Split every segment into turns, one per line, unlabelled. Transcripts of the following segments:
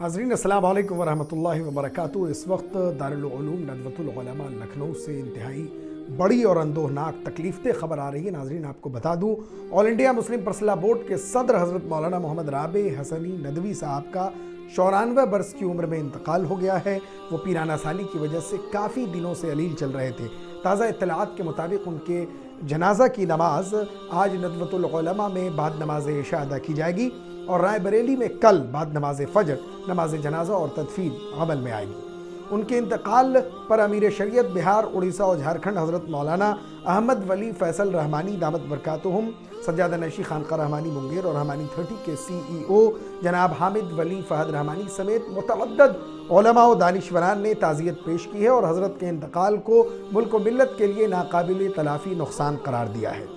नाज़रीन अस्सलाम वालेकुम वरहमतुल्लाहि वबरकातुहू। इस वक्त दारुल उलूम नदवतुल उलमा लखनऊ से इंतहाई बड़ी और अंदोहनाक तकलीफ़ ख़बर आ रही है। नाज़रीन आपको बता दूँ, all India Muslim personal board के सदर हज़रत मौलाना मोहम्मद राबे हसनी नदवी साहब का 94 बरस की उम्र में इंतकाल हो गया है। वो पीराना साली की वजह से काफ़ी दिनों से अलील चल रहे थे। ताज़ा इत्तलात के मुताबिक उनके जनाजा की नमाज आज नदवतुल उलमा में बाद नमाज इशा अदा की जाएगी और राय बरेली में कल बाद नमाज फजर नमाज जनाजा और तदफीन अमल में आएगी। उनके इंतकाल पर अमीर शरीयत बिहार, उड़ीसा और झारखंड हज़रत मौलाना अहमद वली फैसल रहमानी दामत बरकातुहुम, सज्जादा नशी खानका रहमानी मुंगेर और रहमानी 30 के CEO जनाब हामिद वली फहद रहमानी समेत मुतअद्दिद उलमा व दानिशवरान ने ताज़ियत पेश की है और हज़रत के इंतकाल को मुल्क व मिल्लत के लिए नाकाबिल तलाफ़ी नुकसान करार दिया है।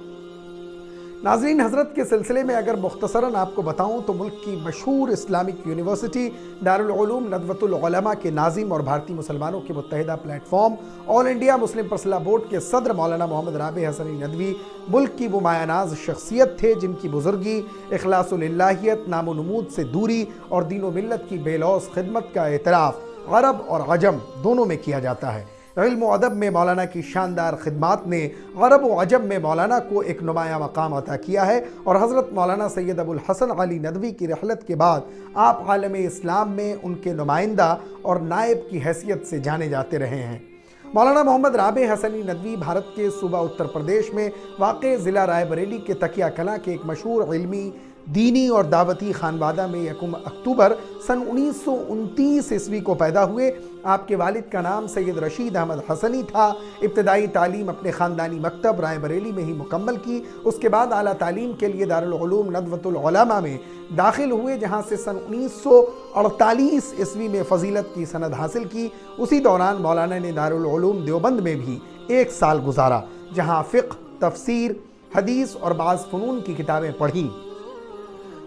नाज़रीन, हज़रत के सिलसिले में अगर मुख्तसरन आपको बताऊं तो मुल्क की मशहूर इस्लामिक यूनिवर्सिटी दारुल उलूम नदवतुल उलमा के नाज़िम और भारतीय मुसलमानों के मुत्तहिदा platform all India Muslim personal board के सदर मौलाना मोहम्मद राबे हसनी नदवी मुल्क की वो मायानाज शख्सियत थे जिनकी बुजुर्गी, इखलासुल इल्लाहियत, नामो नमूद से दूरी और दीन व मिल्लत की बेलौस खिदमत का एतराफ़ अरब और अजम दोनों में किया जाता है। इल्म व अदब में मौलाना की शानदार खिदमात ने अरब व अजम में मौलाना को एक नुमाया मकाम अता किया है और हज़रत मौलाना सैयद अबुल हसन अली नदवी की रहलत के बाद आप आलम इस्लाम में उनके नुमाइंदा और नायब की हैसियत से जाने जाते रहे हैं। मौलाना मोहम्मद राबे हसनी नदवी भारत के सूबा उत्तर प्रदेश में वाक़े ज़िला राय बरेली के तकिया कला के एक मशहूर इल्मी, दीनी और दावती खानवादा में 1 अक्टूबर सन 1929 ईस्वी को पैदा हुए। आपके वालिद का नाम सैयद रशीद अहमद हसनी था। इब्तदाई तालीम अपने ख़ानदानी मकतब राय बरेली में ही मुकम्मल की। उसके बाद आला तालीम के लिए दारुल उलूम नदवतुल उलमा में दाखिल हुए, जहाँ से सन 1948 ईस्वी में फ़जीलत की सनद हासिल की। उसी दौरान मौलाना ने दारुल उलूम देवबंद में भी 1 साल गुजारा, जहाँ फ़िक़्ह, तफ़सीर, हदीस और बाज़ फ़नून की किताबें पढ़ीं।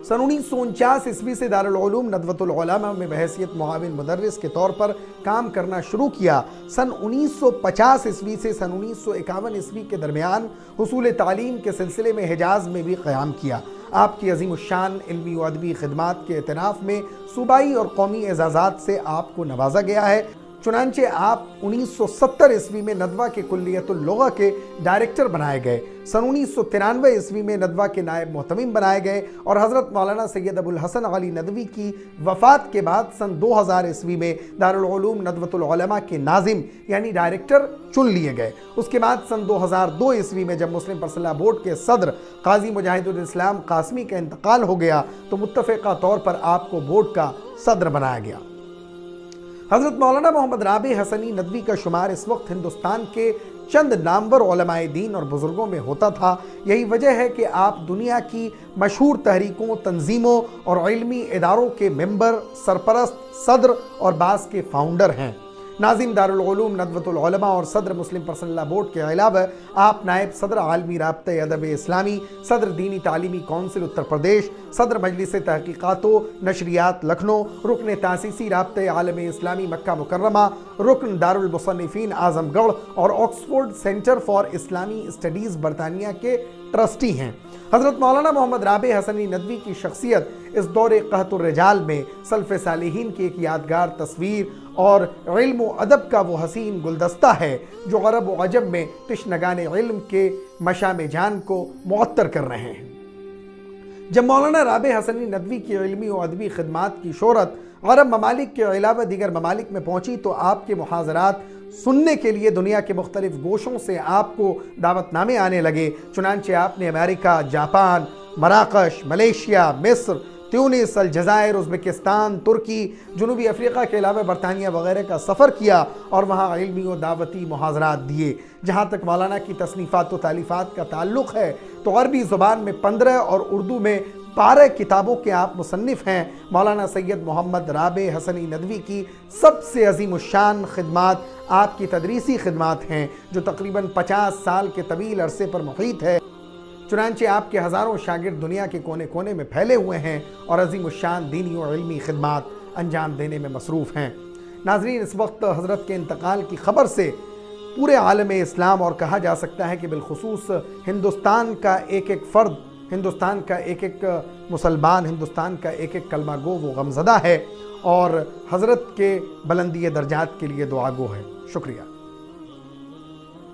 सन 1949 ईस्वी से दारुल उलूम नदवतुल उलमा में बहैसियत मुआविन मुदर्रिस के तौर पर काम करना शुरू किया। सन 1950 ईस्वी से सन 1951 ईस्वी के दरमियान हुसूल तालीम के सिलसिले में हिजाज़ में भी क़याम किया। आपकी अज़ीमुश्शान इल्मी व अदबी खिदमात के एतराफ़ में सूबाई और कौमी एज़ाज़ात से आपको नवाजा गया है। चुनांचे आप 1970 ईस्वी में नदवा के कुल्लियतुल लुग़ा के डायरेक्टर बनाए गए। सन 1993 ईस्वी में नदवा के नायब मोहतमिम बनाए गए और हज़रत मौलाना सैयद अबुल हसन अली नदवी की वफ़ात के बाद सन 2000 ईस्वी में दारुल उलूम नदवतुल उलमा के नाज़िम यानी डायरेक्टर चुन लिए गए। उसके बाद सन 2002 ईस्वी में जब मुस्लिम पर्सनल बोर्ड के सदर काजी मुजाहिदुल इस्लाम कासमी का इंतकाल हो गया तो मुत्तफ़िक़ा तौर पर आपको बोर्ड का सदर बनाया गया। हज़रत मौलाना मोहम्मद राबे हसनी नदवी का शुमार इस वक्त हिंदुस्तान के चंद नामवर उलमाए दीन और बुज़ुर्गों में होता था। यही वजह है कि आप दुनिया की मशहूर तहरीकों, तंजीमों और इल्मी इदारों के मेंबर, सरपरस्त, सदर और बाज़ के फाउंडर हैं। नाज़िम दारुल उलूम नदवतुल उलमा और सदर मुस्लिम पर्सनल बोर्ड के अलावा आप नायब सदर आलमी राब्ता अदब इस्लामी, सदर दीनी तालीमी कौंसिल उत्तर प्रदेश, सदर मजलिस तहक़ीक़ात नशरियात लखनऊ, रुकन तासीसी राब्ता आलम इस्लामी मक्का मुकर्रमा, रुकन दारुल मुसन्निफ़ीन आज़मगढ़ और Oxford centre for Islami studies बरतानिया के ट्रस्टी हैं। हज़रत मौलाना मोहम्मद राबे हसनी नदवी की शख्सियत इस दौरे क़हतुर रिजाल में सल्फ़ सालिहीन की एक यादगार तस्वीर और इल्म व अदब का वो हसीन गुलदस्ता है जो अरब व अजम में तिश्नगान इल्म के मशाम जान को मुअत्तर कर रहे हैं। जब मौलाना राबे हसनी नदवी की इल्मी व अदबी खिदमात की शोहरत अरब ममालिक के अलावा दीगर ममालिक में पहुँची तो आपके मुहाज़रात सुनने के लिए दुनिया के मुख्तलिफ गोशों से आपको दावतनामे आने लगे। चुनांचे आपने अमेरिका, जापान, मराकश, मलेशिया, मिस्र, ट्यूनिस, अलजायर, उज़्बेकिस्तान, तुर्की, जनूबी अफ्रीका के अलावा बरतानिया वगैरह का सफ़र किया और वहाँ इल्मी और दावती मुहाज़रात दिए। जहाँ तक मौलाना की तसनीफ़ात व तालीफ़ात का ताल्लुक़ है तो अरबी ज़ुबान में 15 और उर्दू में 12 किताबों के आप मुसन्निफ़ हैं। मौलाना सैयद मोहम्मद राबे हसनी नदवी की सबसे अज़ीमुश्शान खिदमात आपकी तदरीसी खिदमात हैं जो तकरीबन 50 साल के तवील अरसे पर मुहीत है। चुनांचे आपके हज़ारों शागिर्द दुनिया के कोने कोने में फैले हुए हैं और अज़ीमुश्शान दीनी और इल्मी खिदमात अंजाम देने में मसरूफ़ हैं। नाज़रीन, इस वक्त हज़रत के इंतकाल की ख़बर से पूरे आलम इस्लाम और कहा जा सकता है कि बिलखुसूस हिंदुस्तान का एक एक फ़र्द ہندوستان کا ایک ایک مسلمان، ہندوستان کا ایک ایک کلمہ گو وہ غمزدہ ہے اور حضرت کے بلندی درجات کے لیے دعا گو ہے۔ شکریہ۔